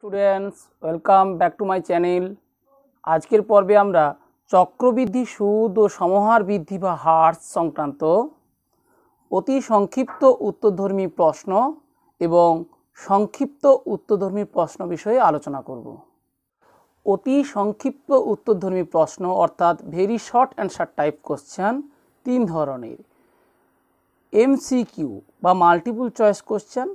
Students, welcome back to my channel. আজকের পর্বে আমরা চক্রবৃদ্ধি সুদ ও সমাহার বৃদ্ধি বা হার সংক্রান্ত অতি সংক্ষিপ্ত উত্তরধর্মী প্রশ্ন এবং সংক্ষিপ্ত উত্তরধর্মী প্রশ্ন বিষয়ে আলোচনা করব। অতি সংক্ষিপ্ত উত্তরধর্মী প্রশ্ন অর্থাৎ very short answer type question তিন ধরনের। এমসিকিউ বা মাল্টিপল চয়েস কোশ্চেন,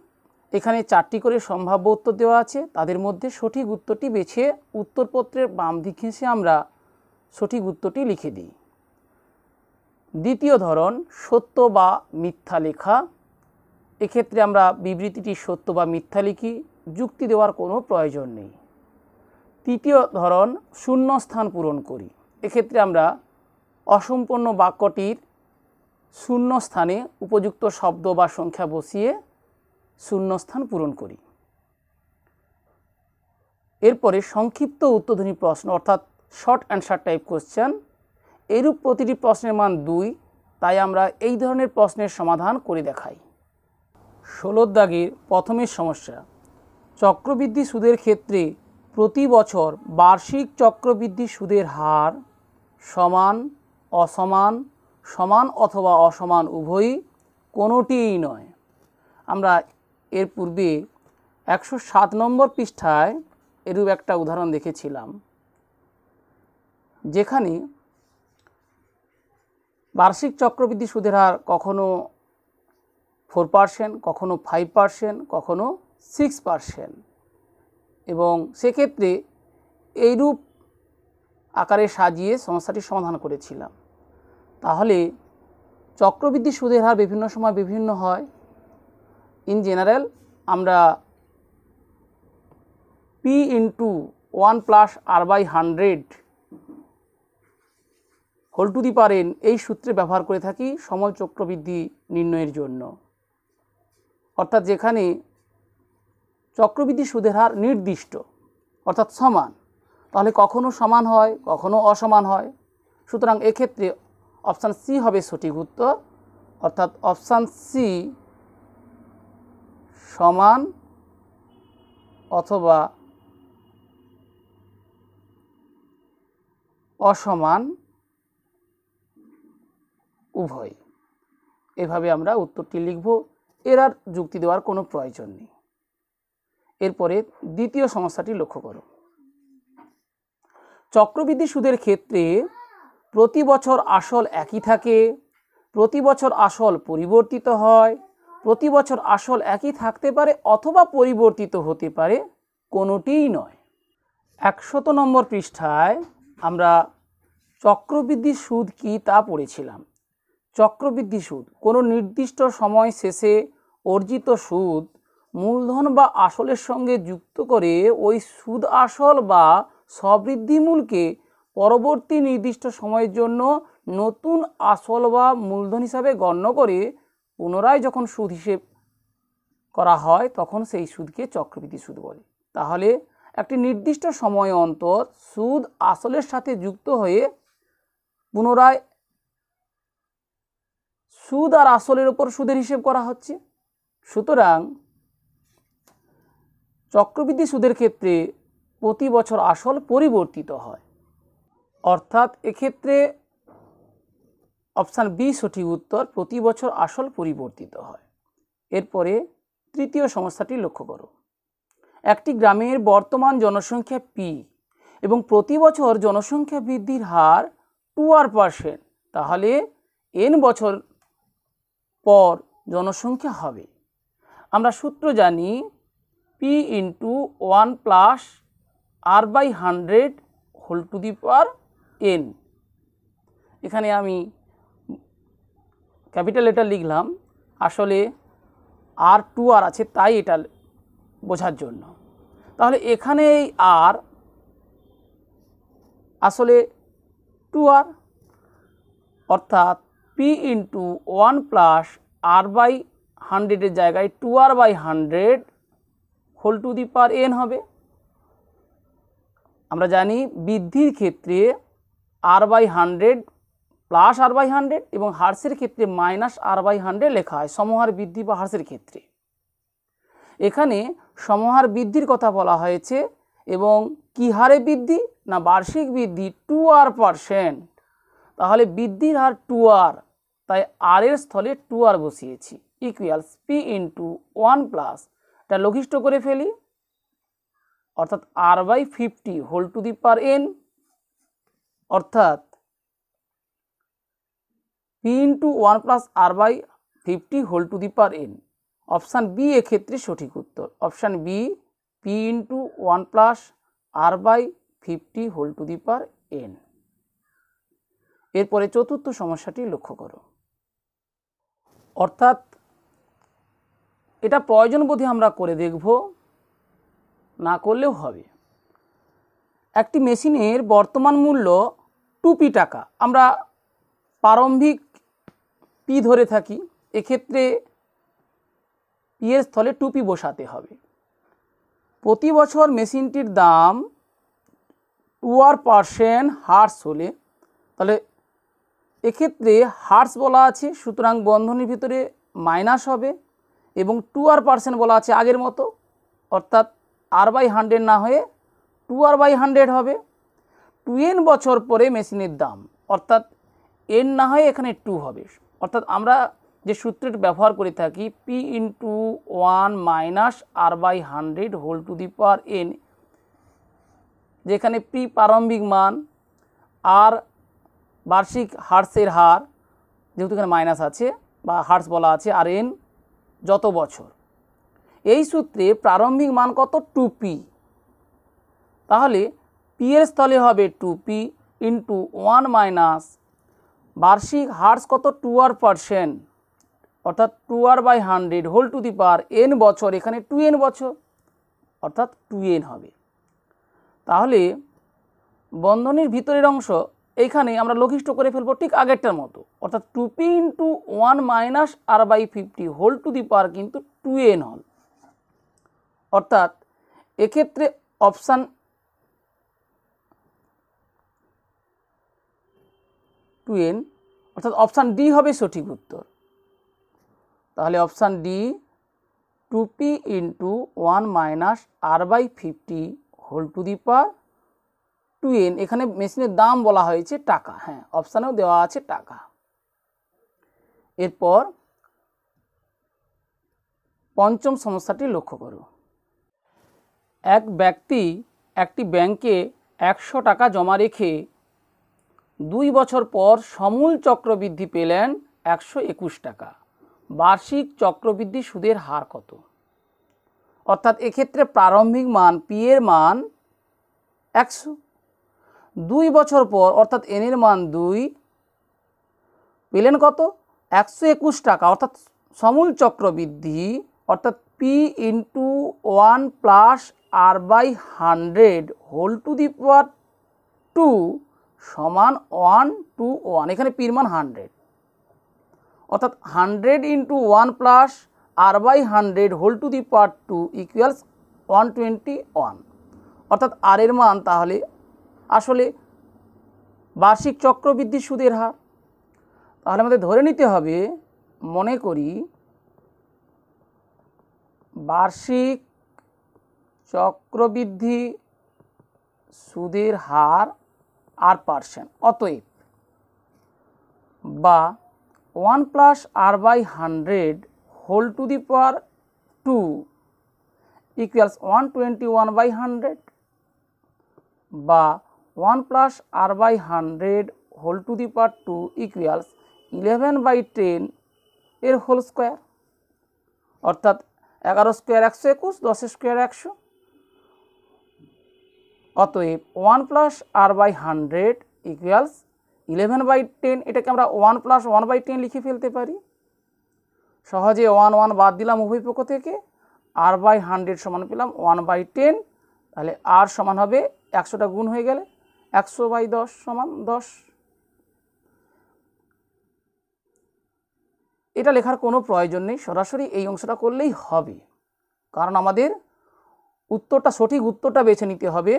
এখানে 4টি করে সম্ভাব্য উত্তর দেওয়া আছে, তাদের মধ্যে সঠিক উত্তরটি বেছে উত্তরপত্রের বাম দিক ঘেঁষে আমরা সঠিক উত্তরটি লিখে দিই। দ্বিতীয় ধরন সত্য বা মিথ্যা লেখা, এক্ষেত্রে আমরা বিবৃতিটি সত্য বা মিথ্যা লিখি, যুক্তি দেওয়ার কোনো প্রয়োজন নেই। তৃতীয় ধরন শূন্যস্থান পূরণ করি, এক্ষেত্রে আমরা অসম্পূর্ণ বাক্যটির শূন্যস্থানে উপযুক্ত শব্দ বা সংখ্যা বসিয়ে শূন্যস্থান পূরণ করি। এরপরে সংক্ষিপ্ত উত্তরধর্মী প্রশ্ন অর্থাৎ শর্ট অ্যান্সার টাইপ কোশ্চেন, এরূপ প্রতিটি প্রশ্নের মান 2, তাই আমরা এই ধরনের প্রশ্নের সমাধান করে দেখাই। 16 দাগের প্রথমের সমস্যা, চক্রবৃদ্ধি সুদের ক্ষেত্রে প্রতি বছর বার্ষিক চক্রবৃদ্ধি সুদের হার সমান, অসমান, সমান অথবা অসমান উভয়ই, কোনোটিই নয়। আমরা এর পূর্বে 107 নম্বর পৃষ্ঠায় এরূপ একটা উদাহরণ দেখেছিলাম, যেখানে বার্ষিক চক্রবৃদ্ধি সুদের হার কখনো 4%, কখনো 5%, কখনো 6%, এবং সেক্ষেত্রে এইরূপ আকারে সাজিয়ে সমস্যাটি সমাধান করেছিলাম। তাহলে চক্রবৃদ্ধি সুদের হার বিভিন্ন সময় বিভিন্ন হয়। ইন জেনারেল আমরা P into 1 plus R/100 whole to the power n এই সূত্রে ব্যবহার করে থাকি সমল চক্রবৃদ্ধি নির্ণয়ের জন্য, অর্থাৎ যেখানে চক্রবৃদ্ধি সুদের হার নির্দিষ্ট অর্থাৎ সমান, তাহলে কখনো সমান হয়, কখনো অসমান হয়। সুতরাং এক্ষেত্রে অপশান সি হবে সঠিক উত্তর, অর্থাৎ অপশান সি সমান অথবা অসমান উভয়, এভাবে আমরা উত্তরটি লিখব। এর আর যুক্তি দেওয়ার কোনো প্রয়োজন নেই। এরপরে দ্বিতীয় সমস্যাটি লক্ষ্য করো। চক্রবৃদ্ধি সুদের ক্ষেত্রে প্রতি বছর আসল একই থাকে, প্রতি বছর আসল পরিবর্তিত হয়, প্রতি বছর আসল একই থাকতে পারে অথবা পরিবর্তিত হতে পারে, কোনোটিই নয়। 100 নম্বর পৃষ্ঠায় আমরা চক্রবৃদ্ধি সুদ কি তা পড়েছিলাম। চক্রবৃদ্ধি সুদ কোনো নির্দিষ্ট সময় শেষে অর্জিত সুদ মূলধন বা আসলের সঙ্গে যুক্ত করে ওই সুদ আসল বা সবৃদ্ধিমূলকে পরবর্তী নির্দিষ্ট সময়ের জন্য নতুন আসল বা মূলধন হিসাবে গণ্য করে পুনরায় যখন সুদ হিসেব করা হয় তখন সেই সুদকে চক্রবৃদ্ধি সুদ বলে। তাহলে একটি নির্দিষ্ট সময় অন্তর সুদ আসলের সাথে যুক্ত হয়ে পুনরায় সুদ আর আসলের উপর সুদের হিসেব করা হচ্ছে। সুতরাং চক্রবৃদ্ধি সুদের ক্ষেত্রে প্রতি বছর আসল পরিবর্তিত হয়, অর্থাৎ এক্ষেত্রে অপশান বি সঠিক উত্তর, প্রতি বছর আসল পরিবর্তিত হয়। এরপরে তৃতীয় সমস্যাটি লক্ষ্য করো। একটি গ্রামের বর্তমান জনসংখ্যা পি এবং প্রতি বছর জনসংখ্যা বৃদ্ধির হার 2%, তাহলে n বছর পর জনসংখ্যা হবে। আমরা সূত্র জানি P into 1 plus R/100 whole to the power n। এখানে আমি ক্যাপিটাল লেটার লিখলাম, আসলে R2R আছে তাই এটা বোঝার জন্য। তাহলে এখানে এই R আসলে 2R, অর্থাৎ P ইন্টু 1 প্লাস R/100 এর জায়গায় 2R/100 whole to the power n হবে। আমরা জানি বৃদ্ধির ক্ষেত্রে R/100 প্লাস R/100 এবং হ্রাসের ক্ষেত্রে মাইনাস R/100 লেখা হয় সমহার বৃদ্ধি বা হ্রাসের ক্ষেত্রে। এখানে সমহার বৃদ্ধির কথা বলা হয়েছে এবং কি হারে বৃদ্ধি না বার্ষিক বৃদ্ধি 2r%। তাহলে বৃদ্ধির হার 2r, তাই r এর স্থলে 2r বসিয়েছি ইকুয়ালস p ইন্টু 1 + এটা লঘিষ্ঠ করে ফেলি অর্থাৎ r/50 whole to the power n, অর্থাৎ p into 1 + r/50 whole to the power n। Option B এক্ষেত্রে সঠিক উত্তর। Option B p into 1 + r/50 whole to the power n। এরপরে চতুর্থ সমস্যাটি লক্ষ্য করো। অর্থাৎ এটা প্রয়োজন বোধে আমরা করে দেখব, না করলেও হবে। একটি মেশিনের বর্তমান মূল্য 2p টাকা, আমরা প্রারম্ভিক p ধরে থাকি, এক্ষেত্রে p এর স্থলে 2p বসাতে হবে। প্রতি বছর মেশিনটির দাম 2r% হার্স হলে, তাহলে এক্ষেত্রে হার্স বলা আছে, সুতরাং বন্ধনীর ভিতরে মাইনাস হবে এবং 2r% বলা আছে আগের মতো, অর্থাৎ r/100 না হয়ে 2r/100 হবে। 2n বছর পরে মেশিনের দাম, অর্থাৎ n না হয়ে এখানে 2 হবে, অর্থাৎ আমরা যে সূত্রটি ব্যবহার করে থাকি p into 1 - r/100 whole to the power n, যেখানে p প্রারম্ভিক মান, আর বার্ষিক হার্সের হার, যেহেতু এখানে মাইনাস আছে বা হার্স বলা আছে, আর n যত বছর। এই সূত্রে প্রারম্ভিক মান কত 2p, তাহলে p এর স্থলে হবে 2p ইন্টু 1 মাইনাস বার্ষিক হার্স কত 2r%, অর্থাৎ 2r/100 whole to the power n বছর, এখানে 2n বছর অর্থাৎ 2n হবে। তাহলে বন্ধনীর ভিতরের অংশ এইখানে আমরা লঘিষ্ঠ করে ফেলবো ঠিক আগেরটার মতো, অর্থাৎ 2p into 1 - r/50 whole to the power কিন্তু 2n হল, অর্থাৎ এক্ষেত্রে অপশান অর্থাৎ অপশান ডি হবে সঠিক উত্তর। তাহলে option D 2p into 1 - r/50 whole to the power 2n, এখানে মেশিনের দাম বলা হয়েছে টাকা, হ্যাঁ অপশানেও দেওয়া আছে টাকা। এরপর পঞ্চম সমস্যাটি লক্ষ্য করো। এক ব্যক্তি একটি ব্যাংকে 100 টাকা জমা রেখে 2 বছর পর সমূল চক্রবৃদ্ধি পেলেন 121 টাকা। বার্ষিক চক্রবৃদ্ধি সুদের হার কত? অর্থাৎ এক্ষেত্রে প্রারম্ভিক মান p এর মান 100, 2 বছর পর অর্থাৎ n এর মান 2, পেলেন কত 121 টাকা, অর্থাৎ সমূল চক্রবৃদ্ধি, অর্থাৎ p into 1 + r/100 whole to the power 2 সমান 1 to 1, এখানে p এর মান 100, অর্থাৎ 100 into 1 + r/100 whole to the power 2 equals 121, অর্থাৎ r এর মান তাহলে আসলে বার্ষিক চক্রবৃদ্ধি সুদের হার। তাহলে আমাদের ধরে নিতে হবে, মনে করি বার্ষিক চক্রবৃদ্ধি সুদের হার r%, অতএব বা 1 + r/100 whole to the power 2 equals 121/100 বা 1 + r/100 whole to the power 2 equals 11/10 এর হোল স্কোয়ার, অর্থাৎ 11 স্কোয়ার 121, 10 স্কোয়ার 100, অতএব 1 + r/100 ইকুয়ালস 11/10, এটাকে আমরা 1 + 1/10 লিখে ফেলতে পারি। সহজে 1 1 বাদ দিলাম উভয় পক্ষ থেকে, r/100 সমান পেলাম 1/10, তাহলে r সমান হবে 100টা গুণ হয়ে গেলে 100/10 সমান 10। এটা লেখার কোনো প্রয়োজন নেই, সরাসরি এই অংশটা করলেই হবে, কারণ আমাদের উত্তরটা সঠিক উত্তরটা বেছে নিতে হবে।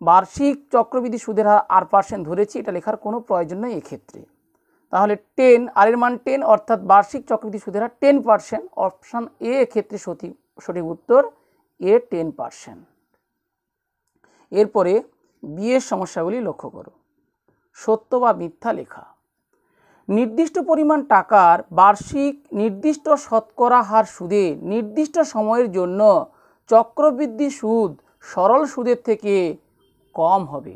বার্ষিক চক্রবৃদ্ধি সুদের হার r% ধরেছি, এটা লেখার কোনো প্রয়োজন নেই এক্ষেত্রে। তাহলে 10, আর এর মান 10, অর্থাৎ বার্ষিক চক্রবৃদ্ধি সুদের হার 10%, অপশান এ এক্ষেত্রে সঠিক উত্তর এ 10%। এরপরে বিয়ের সমস্যাগুলি লক্ষ্য করো। সত্য বা মিথ্যা লেখা। নির্দিষ্ট পরিমাণ টাকার বার্ষিক নির্দিষ্ট শতকরা হার সুদে নির্দিষ্ট সময়ের জন্য চক্রবৃদ্ধি সুদ সরল সুদের থেকে কম হবে।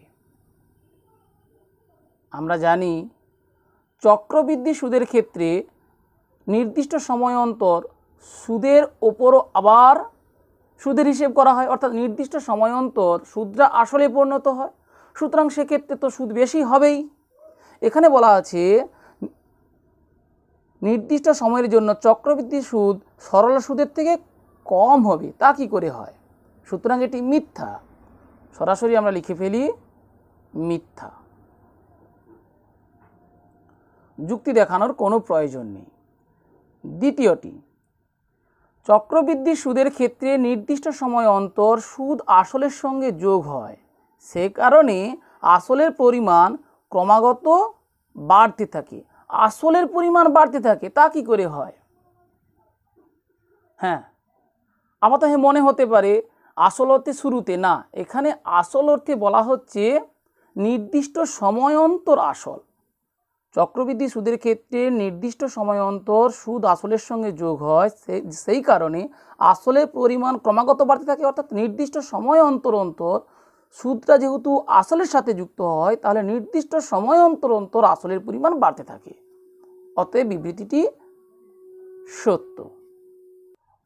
আমরা জানি চক্রবৃদ্ধি সুদের ক্ষেত্রে নির্দিষ্ট সময় অন্তর সুদের ওপরও আবার সুদের হিসেব করা হয়, অর্থাৎ নির্দিষ্ট সময় অন্তর সুদটা আসলে পরিণত হয়, সুতরাং সেক্ষেত্রে তো সুদ বেশি হবেই। এখানে বলা আছে নির্দিষ্ট সময়ের জন্য চক্রবৃদ্ধি সুদ সরল সুদের থেকে কম হবে, তা কি করে হয়? সুতরাং এটি মিথ্যা। সরাসরি আমরা লিখে ফেলি মিথ্যা। যুক্তি দেখানোর কোনো প্রয়োজন নেই। দ্বিতীয়টি, চক্রবৃদ্ধি সুদের ক্ষেত্রে নির্দিষ্ট সময় অন্তর সুদ আসলের সঙ্গে যোগ হয়, সে কারণে আসলের পরিমাণ ক্রমাগত বাড়তে থাকে। আসলের পরিমাণ বাড়তে থাকে, তা কি করে হয়? হ্যাঁ, আপাতত মনে হতে পারে আসল অর্থে শুরুতে না, এখানে আসল অর্থে বলা হচ্ছে নির্দিষ্ট সময় অন্তর আসল। চক্রবৃদ্ধি সুদের ক্ষেত্রে নির্দিষ্ট সময় অন্তর সুদ আসলের সঙ্গে যোগ হয়, সেই কারণে আসলের পরিমাণ ক্রমাগত বাড়তে থাকে, অর্থাৎ নির্দিষ্ট সময় অন্তর অন্তর সুদটা যেহেতু আসলের সাথে যুক্ত হয়, তাহলে নির্দিষ্ট সময় অন্তর অন্তর আসলের পরিমাণ বাড়তে থাকে। অতএব বিবৃতিটি সত্য।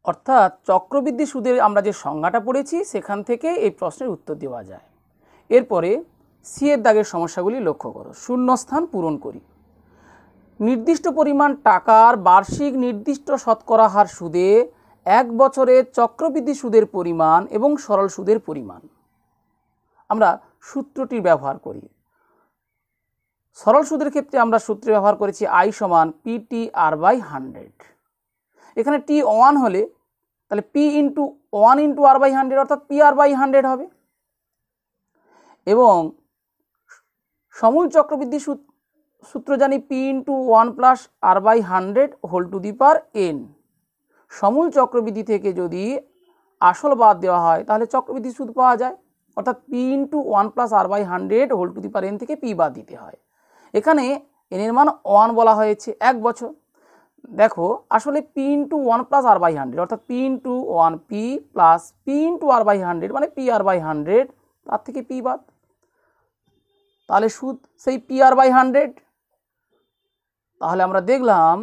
অর্থাৎ চক্রবৃদ্ধি সুদের আমরা যে সংজ্ঞাটা পড়েছি সেখান থেকে এই প্রশ্নের উত্তর দেওয়া যায়। এরপরে সি এর দাগের সমস্যাগুলি লক্ষ্য করো। শূন্যস্থান পূরণ করি। নির্দিষ্ট পরিমাণ টাকার বার্ষিক নির্দিষ্ট শতকরা হার সুদে 1 বছরের চক্রবৃদ্ধি সুদের পরিমাণ এবং সরল সুদের পরিমাণ। আমরা সূত্রটি ব্যবহার করি। সরল সুদের ক্ষেত্রে আমরা সূত্র ব্যবহার করেছি I সমান PTR/100। এখানে T1 হলে তাহলে P ইন্টু 1 ইন্টু R/100 অর্থাৎ PR/100 হবে। এবং সমূল চক্রবৃদ্ধি সূত্র জানি P into 1 plus R/100 whole to the power n। সমূল চক্রবৃদ্ধি থেকে যদি আসল বাদ দেওয়া হয় তাহলে চক্রবৃদ্ধি সুদ পাওয়া যায়, অর্থাৎ P into 1 plus R/100 whole to the power n থেকে P বাদ দিতে হয়। এখানে n এর মান 1 বলা হয়েছে, 1 বছর। দেখো আসলে P ইন্টু 1 প্লাস R/100 অর্থাৎ P into 1 P plus P into R/100 মানে PR/100, তার থেকে P বাদ, তাহলে সুদ সেই PR/100। তাহলে আমরা দেখলাম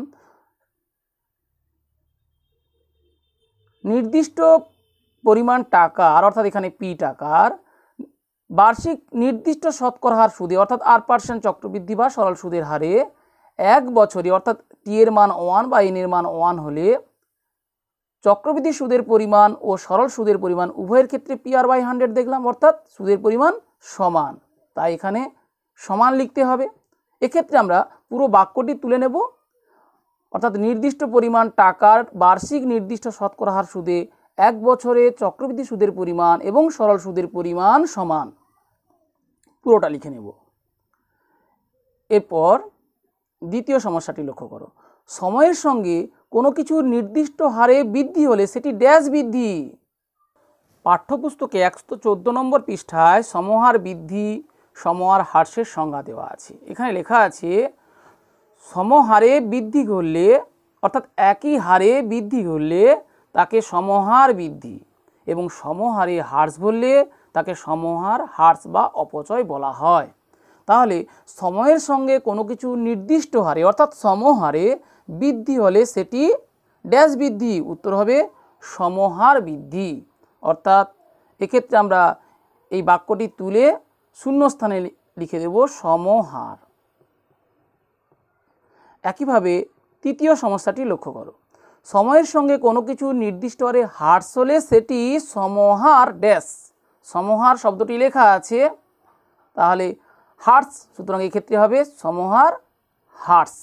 নির্দিষ্ট পরিমাণ টাকার অর্থাৎ এখানে P টাকার বার্ষিক নির্দিষ্ট শতকরা হার সুদে অর্থাৎ R% চক্রবৃদ্ধি বা সরল সুদের হারে 1 বছরে অর্থাৎ T এর মান 1 বা N এর মান 1 হলে চক্রবৃদ্ধি সুদের পরিমাণ ও সরল সুদের পরিমাণ উভয়ের ক্ষেত্রে PR/100 দেখলাম, অর্থাৎ সুদের পরিমাণ সমান, তাই এখানে সমান লিখতে হবে। এক্ষেত্রে আমরা পুরো বাক্যটি তুলে নেব, অর্থাৎ নির্দিষ্ট পরিমাণ টাকার বার্ষিক নির্দিষ্ট শতকরা হার সুদে 1 বছরে চক্রবৃদ্ধি সুদের পরিমাণ এবং সরল সুদের পরিমাণ সমান, পুরোটা লিখে নেব। এরপর দ্বিতীয় সমস্যাটি লক্ষ্য করো। সময়ের সঙ্গে কোনো কিছু নির্দিষ্ট হারে বৃদ্ধি হলে সেটি ড্যাশ বৃদ্ধি। পাঠ্যপুস্তকে 114 নম্বর পৃষ্ঠায় সমহার বৃদ্ধি সমহার হ্রাসের সংজ্ঞা দেওয়া আছে। এখানে লেখা আছে সমহারে বৃদ্ধি ঘটলে অর্থাৎ একই হারে বৃদ্ধি ঘটলে তাকে সমহার বৃদ্ধি এবং সমহারে হ্রাস ঘটলে তাকে সমহার হ্রাস বা অপচয় বলা হয়। তাহলে সময়ের সঙ্গে কোনো কিছু নির্দিষ্ট হারে অর্থাৎ সমহারে বৃদ্ধি হলে সেটি ড্যাশ বৃদ্ধি, উত্তর হবে সমহার বৃদ্ধি। অর্থাৎ এক্ষেত্রে আমরা এই বাক্যটি তুলে শূন্যস্থানে লিখে দেব সমহার। একইভাবে তৃতীয় সমস্যাটি লক্ষ্য করো। সময়ের সঙ্গে কোনো কিছু নির্দিষ্ট হারে হ্রাস হলে সেটি সমহার ড্যাশ। সমহার শব্দটি লেখা আছে, তাহলে হ্রাস, সুতরাং এক্ষেত্রে হবে সমহার হ্রাস।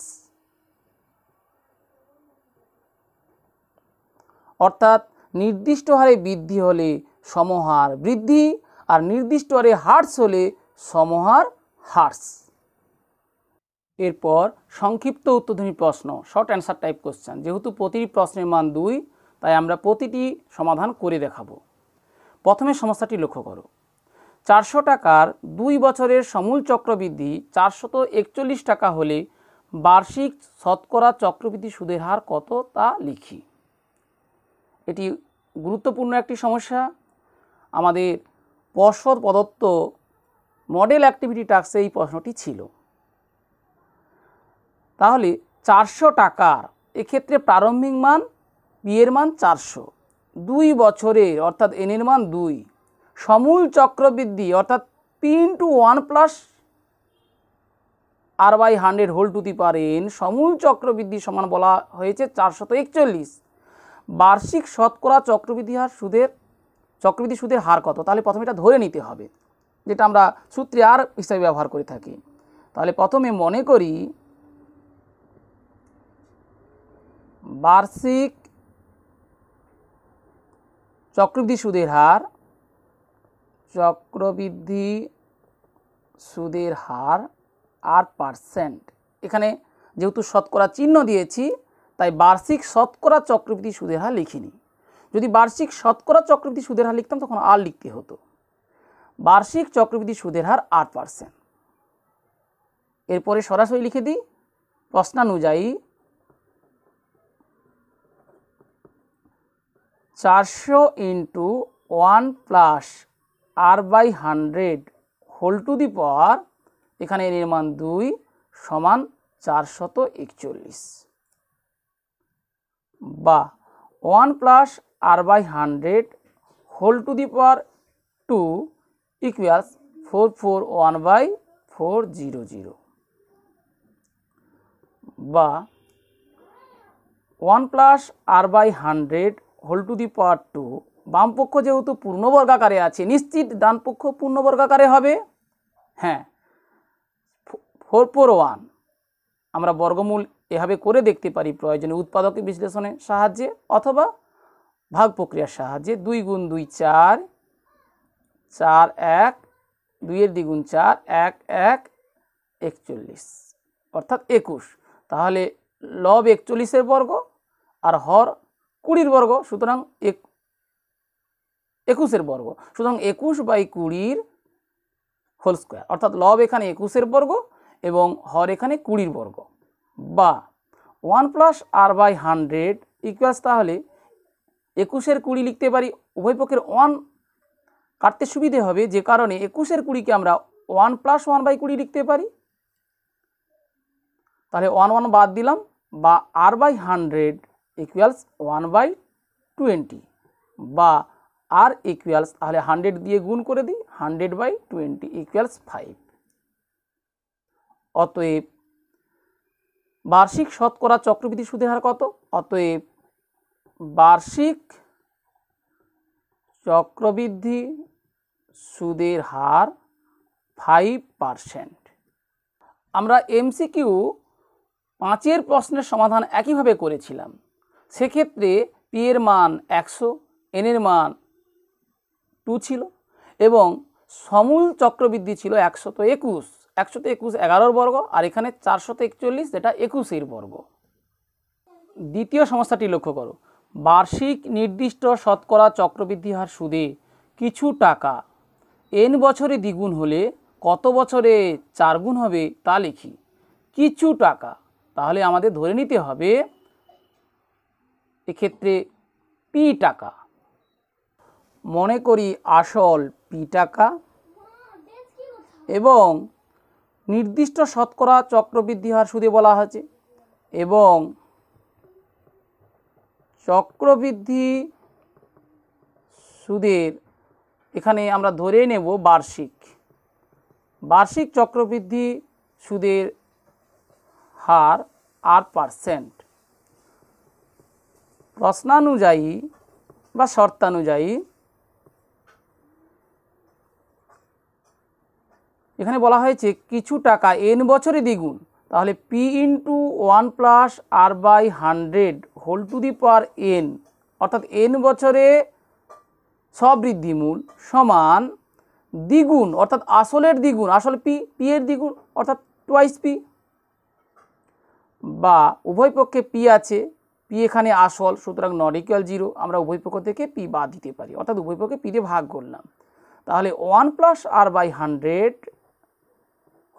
অর্থাৎ নির্দিষ্ট হারে বৃদ্ধি হলে সমহার বৃদ্ধি আর নির্দিষ্ট হারে হ্রাস হলে সমহার হ্রাস। এরপর সংক্ষিপ্ত উত্তরধ্বনি প্রশ্ন, শর্ট অ্যান্সার টাইপ কোশ্চেন। যেহেতু প্রতিটি প্রশ্নের মান 2, তাই আমরা প্রতিটি সমাধান করে দেখাবো। প্রথমে সমস্যাটি লক্ষ্য করো। 400 টাকার 2 বছরের সমূল চক্রবৃদ্ধি 441 টাকা হলে বার্ষিক শতকরা চক্রবৃদ্ধি সুদের হার কত তা লিখি। এটি গুরুত্বপূর্ণ একটি সমস্যা। আমাদের পর্ষদ প্রদত্ত মডেল অ্যাক্টিভিটি টাস্কে এই প্রশ্নটি ছিল। তাহলে 400 টাকার এক্ষেত্রে প্রারম্ভিক মান পি এর মান 400, 2 বছরে অর্থাৎ এন এর মান 2, সমূল চক্রবৃদ্ধি অর্থাৎ P into 1 plus R by 100 whole to the power N, সমূল চক্রবৃদ্ধি সমান বলা হয়েছে 441। বার্ষিক শতকরা চক্রবৃদ্ধি সুদের হার কত? তাহলে প্রথমে এটা ধরে নিতে হবে, যেটা আমরা সূত্রে আর হিসাবে ব্যবহার করে থাকি। তাহলে প্রথমে মনে করি বার্ষিক চক্রবৃদ্ধি সুদের হার আর পার্সেন্ট। এখানে যেহেতু শতকরা চিহ্ন দিয়েছি তাই বার্ষিক শতকরা চক্রবৃদ্ধি সুদের হার লিখিনি। যদি বার্ষিক শতকরা চক্রবৃদ্ধি সুদের হার লিখতাম তখন আর লিখতে হতো। বার্ষিক চক্রবৃদ্ধি সুদের হার 8%। এরপরে সরাসরি লিখে দিই প্রশ্নানুযায়ী 400 into 1 plus R by 100 whole to the power, এখানে এর মান 2 সমান 441, বা 1 plus R by 100 whole to the power 2 equals 441/400, বা 1 plus R by 100 whole to the power 2, বাম পক্ষ যেহেতু পূর্ণবর্গাকারে আছে নিশ্চিত ডান পক্ষ পূর্ণবর্গাকারে হবে। হ্যাঁ, 441 আমরা বর্গমূল এভাবে করে দেখতে পারি প্রয়োজনে উৎপাদক বিশ্লেষণের সাহায্যে অথবা ভাগ প্রক্রিয়ার সাহায্যে। 2 গুণ 2 4, 4 1, 2 এর দ্বিগুণ 4, 1 1 41 অর্থাৎ 21। তাহলে লব 41 বর্গ আর হর 20 বর্গ, সুতরাং 21 বর্গ, সুতরাং 21/20 হোল স্কোয়ার, অর্থাৎ লব এখানে 21 বর্গ এবং হর এখানে 20 বর্গ, বা 1 প্লাস আর বাই 100 ইকুয়ালস, তাহলে 21 20 লিখতে পারি। উভয় পক্ষের 1 কাটতে সুবিধে হবে, যে কারণে 21 20কে আমরা 1 প্লাস 1/20 লিখতে পারি। তাহলে 1 1 বাদ দিলাম, বা আর বাই 100 ইকুয়ালস 1/20, বা আর ইকুয়ালস, তাহলে 100 দিয়ে গুণ করে দিই, 100/20 ইকুয়ালস 5। অতএব বার্ষিক শতকরা চক্রবৃদ্ধি সুদের হার কত? অতএব বার্ষিক চক্রবৃদ্ধি সুদের হার 5%। আমরা MCQ 5 প্রশ্নের সমাধান একইভাবে করেছিলাম। সেক্ষেত্রে পি এর মান 100, এন এর মান 2 ছিল এবং সমূল চক্রবৃদ্ধি ছিল 121। 121 11 বর্গ, আর এখানে 441 যেটা 21 বর্গ। দ্বিতীয় সমস্যাটি লক্ষ্য করো। বার্ষিক নির্দিষ্ট শতকরা চক্রবৃদ্ধি হার সুদে কিছু টাকা n বছরে দ্বিগুণ হলে কত বছরে 4 গুণ হবে তা লিখি। কিছু টাকা, তাহলে আমাদের ধরে নিতে হবে এক্ষেত্রে পি টাকা। মনে করি আসল পি টাকা এবং নির্দিষ্ট শতকরা চক্রবৃদ্ধি হার সুদে বলা হয়েছে, এবং চক্রবৃদ্ধি সুদের এখানে আমরা ধরে নেব বার্ষিক চক্রবৃদ্ধি সুদের হার 8%। প্রশ্নানুযায়ী বা শর্তানুযায়ী এখানে বলা হয়েছে কিছু টাকা n বছরে দ্বিগুণ, তাহলে P into 1 plus R by 100 whole to the power n, অর্থাৎ n বছরে সবৃদ্ধিমূল সমান দ্বিগুণ, অর্থাৎ আসলের দ্বিগুণ, আসল পি এর দ্বিগুণ অর্থাৎ টুয়াইস পি, বা উভয় পক্ষে পি আছে পি এখানে আসল, সুতরাং নট ইকুয়াল 0, আমরা উভয় পক্ষ থেকে পি বাদ দিতে পারি, অর্থাৎ উভয় পক্ষে পি দিয়ে ভাগ করলাম। তাহলে 1 + r/100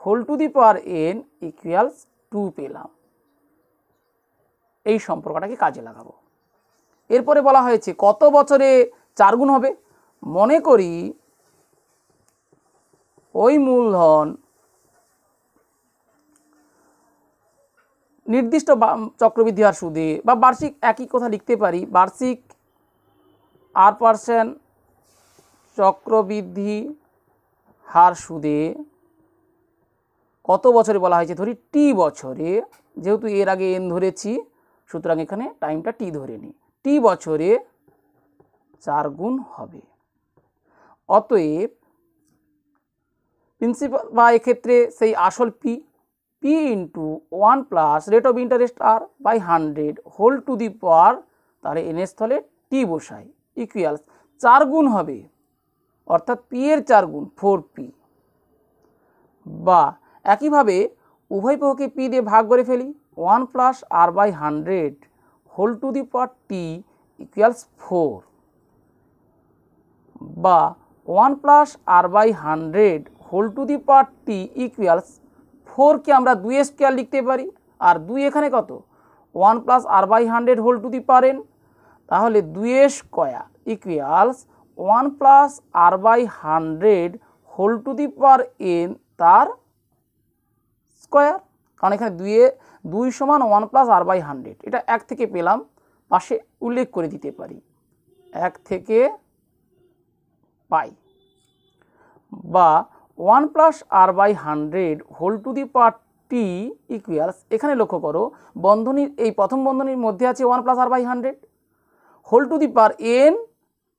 whole to the power n equals 2 পেলাম। এই সম্পর্কটাকে কাজে লাগাবো। এরপরে বলা হয়েছে কত বছরে 4 গুণ হবে। মনে করি ওই মূলধন নির্দিষ্ট চক্রবৃদ্ধি হার সুদে বা বার্ষিক, একই কথা লিখতে পারি, বার্ষিক r% চক্রবৃদ্ধি হার সুদে কত বছরে বলা হয়েছে, ধরি টি বছরে, যেহেতু এর আগে n ধরেছি সুতরাং এখানে টাইমটা টি ধরে নিই, টি বছরে 4 গুণ হবে। অতএব প্রিন্সিপাল বা এক্ষেত্রে সেই আসল P, P into 1 plus rate of interest r/100 whole to the power, তাহলে এন এর স্থলে টি বসাই, ইকুয়ালস 4 গুণ হবে, অর্থাৎ পি এর 4 গুণ 4p, বা একইভাবে উভয় পক্ষকে পি দিয়ে ভাগ করে ফেলি, 1 + r/100 whole to the power T equals 4, বা 1 + r/100 whole to the power T equals 4কে আমরা 2 স্কোয়ার লিখতে পারি, আর 2 এখানে কত, 1 + r/100 whole to the power n, তাহলে 2 square equals 1 + r/100 whole to the power n তার স্কোয়ার, কারণ এখানে 2 সমান 1 + r/100, এটা 1 থেকে পেলাম, পাশে উল্লেখ করে দিতে পারি, 1 থেকে পাই, বা 1 + r/100 whole to the power T equals, এখানে লক্ষ্য করো বন্ধনীর এই প্রথম বন্ধনীর মধ্যে আছে 1 + r/100 whole to the power n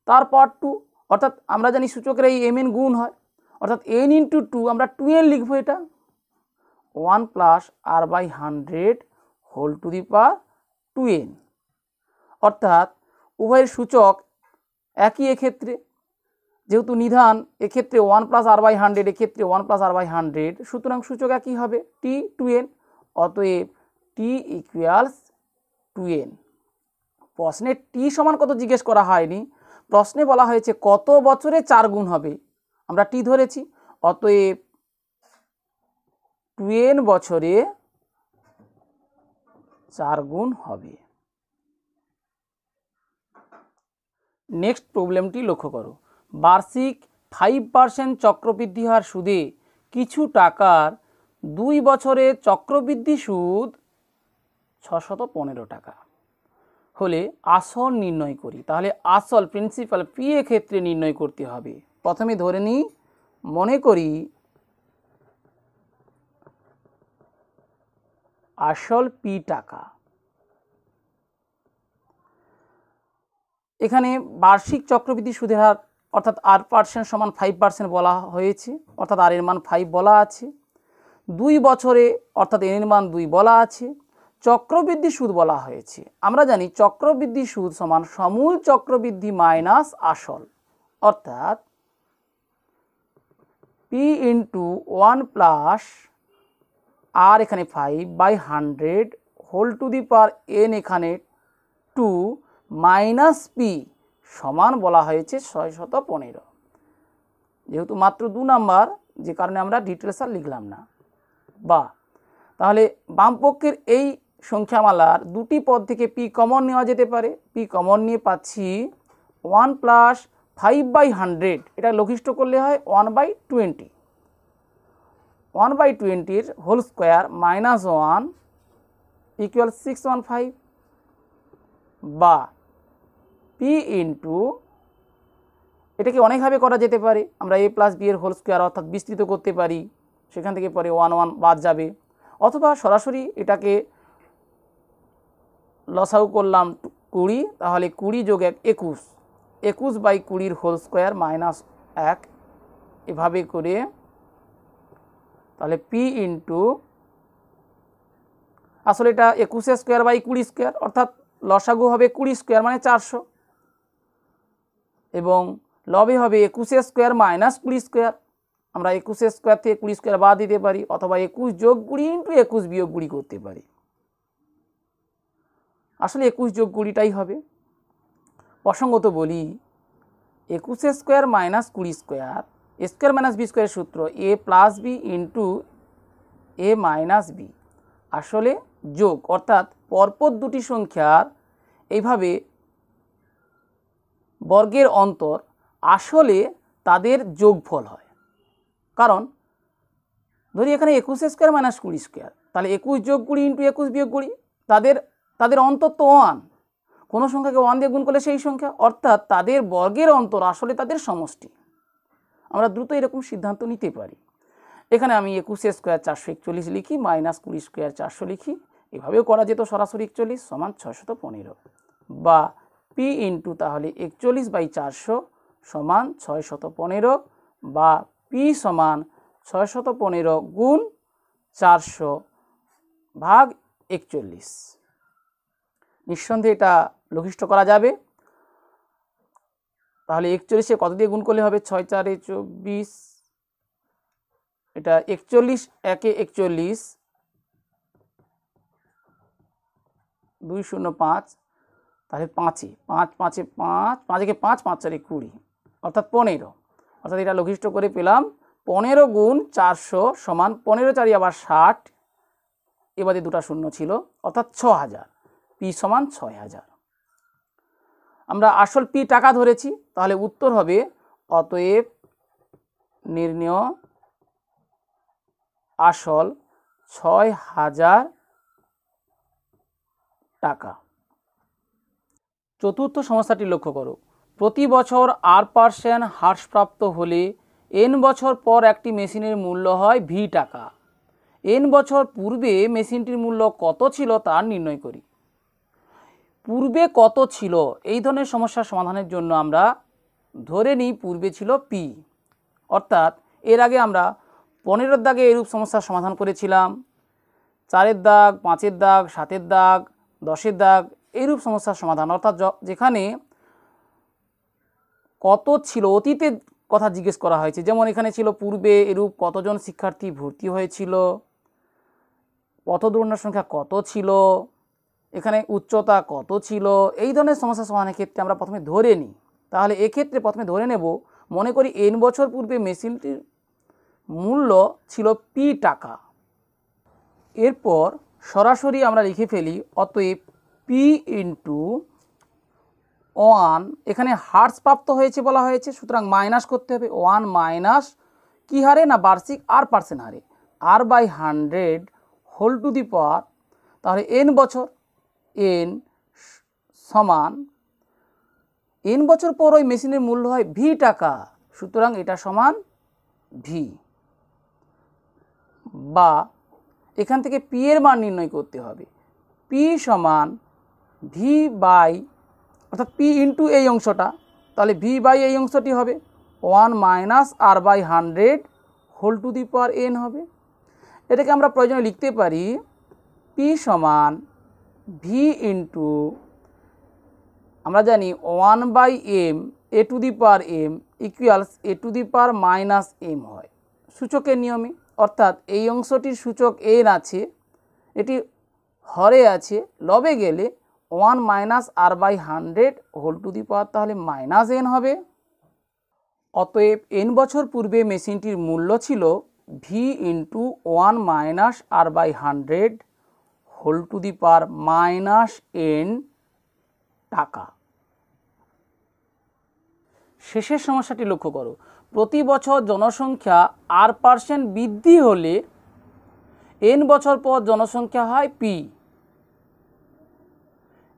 তার পাওয়ার 2, অর্থাৎ আমরা জানি সূচকের এই mn গুণ হয়, অর্থাৎ n × 2 আমরা 2n লিখবো, এটা 1 + r/100 whole to the power 2n, অর্থাৎ উভয়ের সূচক একই, এক্ষেত্রে যেহেতু নিধান এক্ষেত্রে 1 + r/100, এক্ষেত্রে 1 + r/100, সুতরাং সূচক একই হবে টি 2n, অতএব টি ইকুয়ালস 2n। প্রশ্নে টি সমান কত জিজ্ঞেস করা হয়নি, প্রশ্নে বলা হয়েছে কত বছরে 4 গুণ হবে, আমরা টি ধরেছি, অতএব 2n বছরে 4 গুণ হবে। নেক্সট প্রবলেমটি লক্ষ্য করো, বার্ষিক 5% চক্রবৃদ্ধি হার সুদে কিছু টাকার 2 বছরে চক্রবৃদ্ধি সুদ 615 টাকা হলে আসল নির্ণয় করি। তাহলে আসল প্রিন্সিপাল পি এর ক্ষেত্রে নির্ণয় করতে হবে। প্রথমে ধরে নিই, মনে করি আসল পি টাকা, এখানে বার্ষিক চক্রবৃদ্ধি সুদের হার অর্থাৎ r% সমান 5% বলা হয়েছে, অর্থাৎ r এর মান 5 বলা আছে, 2 বছরে অর্থাৎ n এর মান 2 বলা আছে, চক্রবৃদ্ধি সুদ বলা হয়েছে। আমরা জানি চক্রবৃদ্ধি সুদ সমান সমূল চক্রবৃদ্ধি মাইনাস আসল, অর্থাৎ p × 1 + r এখানে 5/100 whole to the power n এখানে 2 মাইনাস পি সমান বলা হয়েছে 615, যেহেতু মাত্র 2 নাম্বার যে কারণে আমরা ডিটেলস আর লিখলাম না। বা তাহলে বাম পক্ষের এই সংখ্যামালার দুটি পদ থেকে পি কমন নেওয়া যেতে পারে, পি কমন নিয়ে পাচ্ছি 1 + 5/100, এটা লঘিষ্ঠ করলে হয় 1/20, 1/20 হোল স্কোয়ার মাইনাস 1 ইকুয়াল 615, বা পি ইন্টু, এটাকে অনেকভাবে করা যেতে পারে, আমরা a + b এর হোল স্কোয়ার অর্থাৎ বিস্তৃত করতে পারি, সেখান থেকে পরে 1 1 বাদ যাবে, অথবা সরাসরি এটাকে লসাগু করলাম 20, তাহলে 20 + 1 21, 21/20 হোল স্কোয়ার মাইনাস 1, এভাবে করে, তাহলে পি ইন্টু, আসলে এটা 21² / 20², অর্থাৎ লসাগু হবে 20² মানে 400, এবং লবে হবে 21² - 20², আমরা 21² থেকে 20² বাদ দিতে পারি, অথবা 21 + 20 × 21 - 20 করতে পারি। আসলে 21 যোগ 20টাই হবে। প্রসঙ্গত বলি 21 স্কোয়ার মাইনাস 20 স্কোয়ার, এ স্কোয়ার মাইনাস বি স্কোয়ারের সূত্র এ প্লাস বি ইন্টু এ মাইনাস বি, আসলে যোগ, অর্থাৎ পরপর দুটি সংখ্যার এইভাবে বর্গের অন্তর আসলে তাদের যোগফল হয়। কারণ ধরি এখানে 21 স্কোয়ার মাইনাস 20 স্কোয়ার, তাহলে 21 যোগ 20 ইন্টু 21 বিয়োগ 20, তাদের অন্তর তো 1, কোনো সংখ্যাকে 1 দিয়ে গুণ করলে সেই সংখ্যা, অর্থাৎ তাদের বর্গের অন্তর আসলে তাদের সমষ্টি। আমরা দ্রুত এরকম সিদ্ধান্ত নিতে পারি। এখানে আমি 21 স্কোয়ার 441 লিখি, মাইনাস 20 স্কোয়ার 400 লিখি, এভাবেও করা যেত সরাসরি 41 সমান 615, বা পি ইন্টু তাহলে 41/400 সমান 615, বা পি সমান 615 গুণ 400 ভাগ 41। নিঃসন্দেহে এটা লঘিষ্ঠ করা যাবে। তাহলে 41-এ কত দিয়ে গুণ করলে হবে? 6 4 24, এটা 41 1 41, 2 0 5, তাহলে 5 5 5 5 5 একে 5 5 4 20, অর্থাৎ 15, অর্থাৎ এটা লঘিষ্ঠ করে পেলাম 15 গুণ 400 সমান 15 4 আবার 60, এবারে দুটা শূন্য ছিল, অর্থাৎ 6000, পি সমান 6000। আমরা আসল পি টাকা ধরেছি, তাহলে উত্তর হবে অতএব নির্ণেয় আসল 6000 টাকা। চতুর্থ সমস্যাটি লক্ষ্য করো। প্রতি বছর R% হ্রাসপ্রাপ্ত হলে n বছর পর একটি মেশিনের মূল্য হয় V টাকা। n বছর পূর্বে মেশিনটির মূল্য কত ছিল তা নির্ণয় করি। পূর্বে কত ছিল, এই ধরনের সমস্যার সমাধানের জন্য আমরা ধরে নিই পূর্বে ছিল P, অর্থাৎ এর আগে আমরা 15-এর দাগে এরূপ সমস্যার সমাধান করেছিলাম, 4-এর দাগ, 5-এর দাগ, 7-এর দাগ, 10-এর দাগ, এইরূপ সমস্যার সমাধান, অর্থাৎ যেখানে কত ছিল অতীতের কথা জিজ্ঞেস করা হয়েছে। যেমন এখানে ছিল পূর্বে এরূপ কতজন শিক্ষার্থী ভর্তি হয়েছিল, পথদূরত্বের সংখ্যা কত ছিল, এখানে উচ্চতা কত ছিল, এই ধরনের সমস্যা সমাধানের ক্ষেত্রে আমরা প্রথমে ধরে নিই। তাহলে এক্ষেত্রে প্রথমে ধরে নেব, মনে করি n বছর পূর্বে মেশিনটির মূল্য ছিল P টাকা। এরপর সরাসরি আমরা লিখে ফেলি অতএব P ইন্টু 1, এখানে হ্রাসপ্রাপ্ত হয়েছে বলা হয়েছে, সুতরাং মাইনাস করতে হবে 1 মাইনাস কী হারে না বার্ষিক R% হারে, R/100 whole to the power, তাহলে n বছর, n সমান n বছর পর ওই মেশিনের মূল্য হয় V টাকা, সুতরাং এটা সমান V, বা এখান থেকে P এর মান নির্ণয় করতে হবে। P সমান V বাই, অর্থাৎ P ইন্টু এই অংশটা, তাহলে V বাই এই অংশটি হবে 1 minus R/100 whole to the power n হবে। এটাকে আমরা প্রয়োজনে লিখতে পারি P সমান V ইন্টু, আমরা জানি 1/m a two the power m equals a two the power minus m হয় সূচকের নিয়মে, অর্থাৎ এই অংশটির সূচক n আছে, এটি হরে আছে, লবে গেলে 1 minus R/100 whole to the power তাহলে মাইনাস n হবে। অতএব n বছর পূর্বে মেশিনটির মূল্য ছিল V into 1 minus R/100 whole to the power minus n টাকা। শেষের সমস্যাটি লক্ষ্য করো। প্রতি বছর জনসংখ্যা R% বৃদ্ধি হলে n বছর পর জনসংখ্যা হয় P।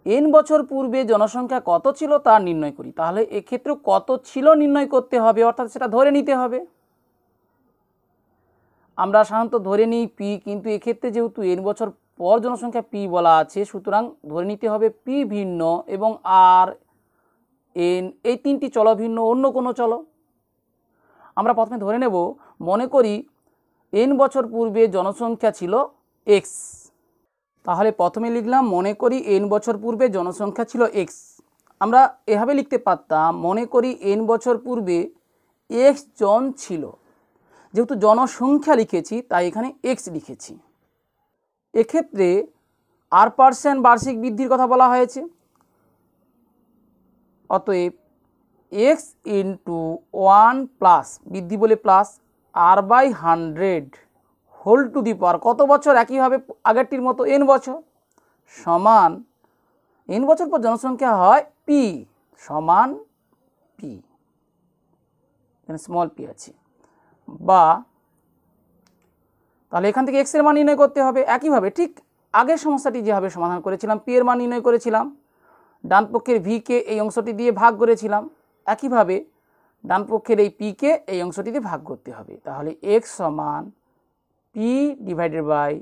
n বছর পূর্বে জনসংখ্যা কত ছিল তা নির্ণয় করি। তাহলে এক্ষেত্রে কত ছিল নির্ণয় করতে হবে, অর্থাৎ সেটা ধরে নিতে হবে। আমরা সাধারণত ধরে নিই P, কিন্তু এক্ষেত্রে যেহেতু n বছর পর জনসংখ্যা P বলা আছে, সুতরাং ধরে নিতে হবে P ভিন্ন এবং R, n এই তিনটি চল ভিন্ন অন্য কোনো চল। আমরা প্রথমে ধরে নেব, মনে করি n বছর পূর্বে জনসংখ্যা ছিল x। তাহলে প্রথমে লিখলাম মনে করি n বছর পূর্বে জনসংখ্যা ছিল x। আমরা এভাবে লিখতে পারতাম মনে করি n বছর পূর্বে x জন ছিল, যেহেতু জনসংখ্যা লিখেছি তাই এখানে x লিখেছি। এক্ষেত্রে r% বার্ষিক বৃদ্ধির কথা বলা হয়েছে। অতএব x ইন্টু 1 প্লাস বৃদ্ধি বলে plus r/100 whole to the power কত বছর, একইভাবে আগেরটির মতো n বছর, সমান n বছর পর জনসংখ্যা হয় p সমান p, এখানে স্মল p আছে, বা তাহলে এখান থেকে x এর মান নির্ণয় করতে হবে। একইভাবে ঠিক আগের সমস্যাটি যেভাবে সমাধান করেছিলাম, p এর মান নির্ণয় করেছিলাম, ডান পক্ষের v কে এই অংশটি দিয়ে ভাগ করেছিলাম, একইভাবে ডান পক্ষের এই p কে এই অংশটি দিয়ে ভাগ করতে হবে। তাহলে x সমান p divided by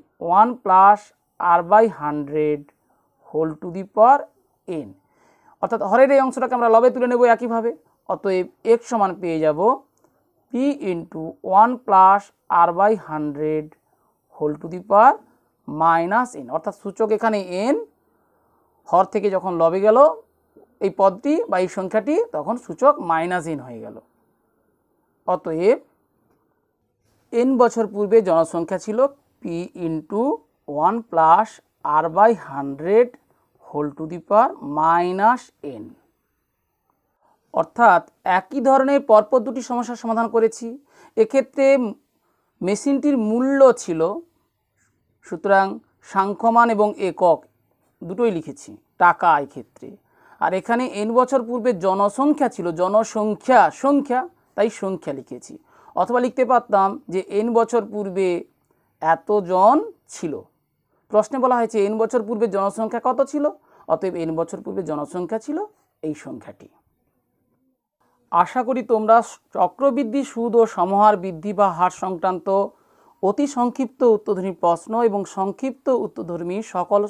1 plus r/100 whole to the power n, অর্থাৎ হরের এই অংশটাকে আমরা লবে তুলে নেব একইভাবে। অতএব x সমান পেয়ে যাব p into 1 plus r/100 whole to the power -n, অর্থাৎ সূচক এখানে n, হর থেকে যখন লবে গেল এই পদটি বা এই সংখ্যাটি, তখন সূচক -n হয়ে গেল। অতএব n বছর পূর্বে জনসংখ্যা ছিল p into 1 plus r/100 whole to the power -n, অর্থাৎ একই ধরনের পরপর দুটি সমস্যার সমাধান করেছি। এক্ষেত্রে মেশিনটির মূল্য ছিল, সুতরাং সাংখ্যমান এবং একক দুটোই লিখেছি, টাকা এক্ষেত্রে। আর এখানে n বছর পূর্বে জনসংখ্যা ছিল, সংখ্যা, তাই সংখ্যা লিখেছি। অথবা লিখতে পারতাম যে n বছর পূর্বে এতজন ছিল। প্রশ্নে বলা হয়েছে n বছর পূর্বে জনসংখ্যা কত ছিল, অতএব n বছর পূর্বে জনসংখ্যা ছিল এই সংখ্যাটি। আশা করি তোমরা চক্রবৃদ্ধি সুদ ও সমহার বৃদ্ধি বা হার সংক্রান্ত অতি সংক্ষিপ্ত উত্তরধর্মী প্রশ্ন এবং সংক্ষিপ্ত উত্তরধর্মী সকল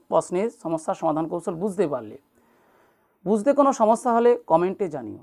প্রশ্নের সমস্যার সমাধান কৌশল বুঝতে পারলে। বুঝতে কোনো সমস্যা হলে কমেন্টে জানিও।